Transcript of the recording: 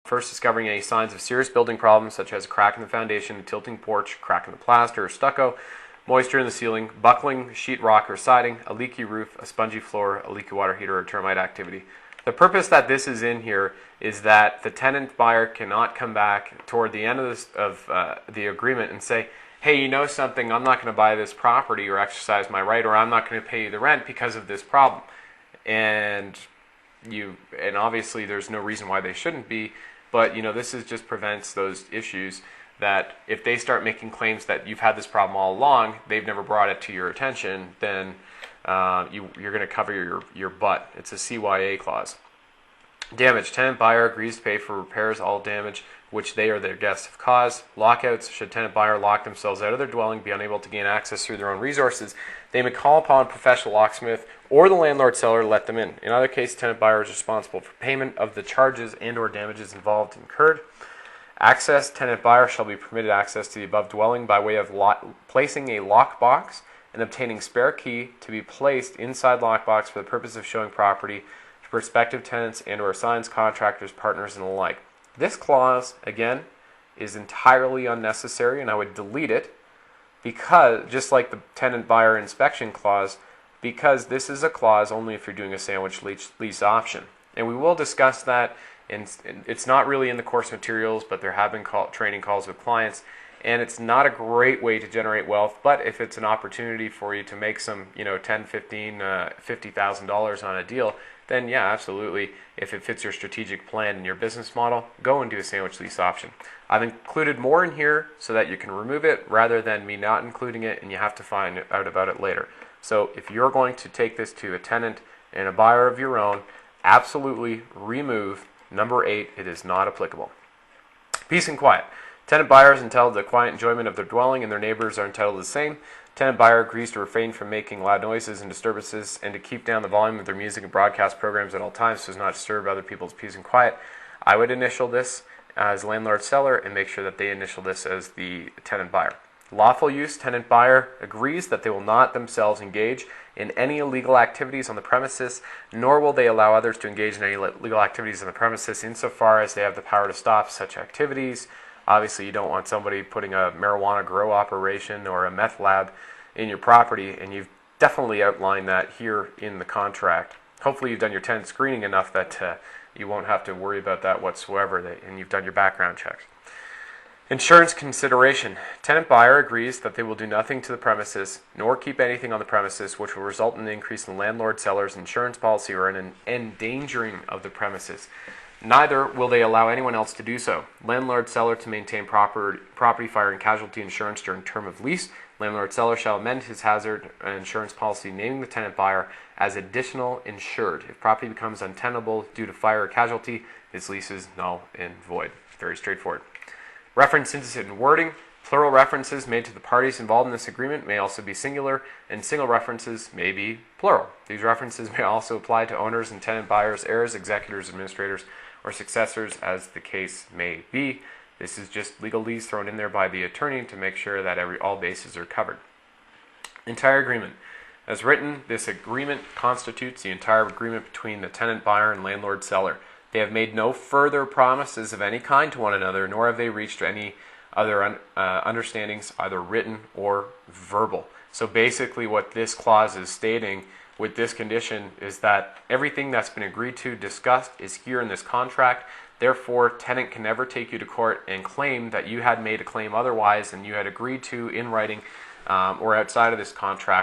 First, discovering any signs of serious building problems such as a crack in the foundation, a tilting porch, crack in the plaster or stucco, moisture in the ceiling, buckling, sheetrock or siding, a leaky roof, a spongy floor, a leaky water heater, or termite activity. The purpose that this is in here is that the tenant buyer cannot come back toward the end of the agreement and say, hey, you know something, I'm not going to buy this property or exercise my right, or I'm not going to pay you the rent because of this problem. And obviously there's no reason why they shouldn't be, but this just prevents those issues that if they start making claims that you've had this problem all along, they've never brought it to your attention, then you're going to cover your butt. It's a CYA clause. Damage. Tenant buyer agrees to pay for repairs all damage which they or their guests have caused. Lockouts. Should tenant buyer lock themselves out of their dwelling, be unable to gain access through their own resources, they may call upon a professional locksmith or the landlord seller to let them in. In other cases, tenant buyer is responsible for payment of the charges and or damages involved incurred. Access. Tenant buyer shall be permitted access to the above dwelling by way of placing a lockbox and obtaining spare key to be placed inside lockbox for the purpose of showing property to prospective tenants and or assigns, contractors, partners, and the like. This clause, again, is entirely unnecessary, and I would delete it because, just like the tenant buyer inspection clause, because this is a clause only if you're doing a sandwich lease option. And we will discuss that. And it's not really in the course materials, but there have been training calls with clients, and it's not a great way to generate wealth. But if it's an opportunity for you to make some, $10,000, $15,000, $50,000 on a deal, then yeah, absolutely. If it fits your strategic plan and your business model, go and do a sandwich lease option. I've included more in here so that you can remove it rather than me not including it and you have to find out about it later. So if you're going to take this to a tenant and a buyer of your own, absolutely remove number 8, it is not applicable. Peace and quiet. Tenant buyer is entitled to the quiet enjoyment of their dwelling, and their neighbors are entitled to the same. Tenant buyer agrees to refrain from making loud noises and disturbances and to keep down the volume of their music and broadcast programs at all times so as not to disturb other people's peace and quiet. I would initial this as landlord seller and make sure that they initial this as the tenant buyer. Lawful use. Tenant buyer agrees that they will not themselves engage in any illegal activities on the premises, nor will they allow others to engage in any illegal activities on the premises insofar as they have the power to stop such activities. Obviously, you don't want somebody putting a marijuana grow operation or a meth lab in your property, and you've definitely outlined that here in the contract. Hopefully, you've done your tenant screening enough that you won't have to worry about that whatsoever, and you've done your background checks. Insurance consideration. Tenant buyer agrees that they will do nothing to the premises nor keep anything on the premises which will result in an increase in landlord seller's insurance policy or an endangering of the premises. Neither will they allow anyone else to do so. Landlord seller to maintain property fire and casualty insurance during term of lease. Landlord seller shall amend his hazard insurance policy naming the tenant buyer as additional insured. If property becomes untenable due to fire or casualty, his lease is null and void. Very straightforward. References and wording. Plural references made to the parties involved in this agreement may also be singular, and single references may be plural. These references may also apply to owners and tenant buyers, heirs, executors, administrators, or successors as the case may be. This is just legalese thrown in there by the attorney to make sure that all bases are covered. Entire agreement. As written, this agreement constitutes the entire agreement between the tenant buyer and landlord seller. They have made no further promises of any kind to one another, nor have they reached any other understandings, either written or verbal. So basically what this clause is stating with this condition is that everything that's been agreed to, discussed, is here in this contract. Therefore, tenant can never take you to court and claim that you had made a claim otherwise and you had agreed to in writing or outside of this contract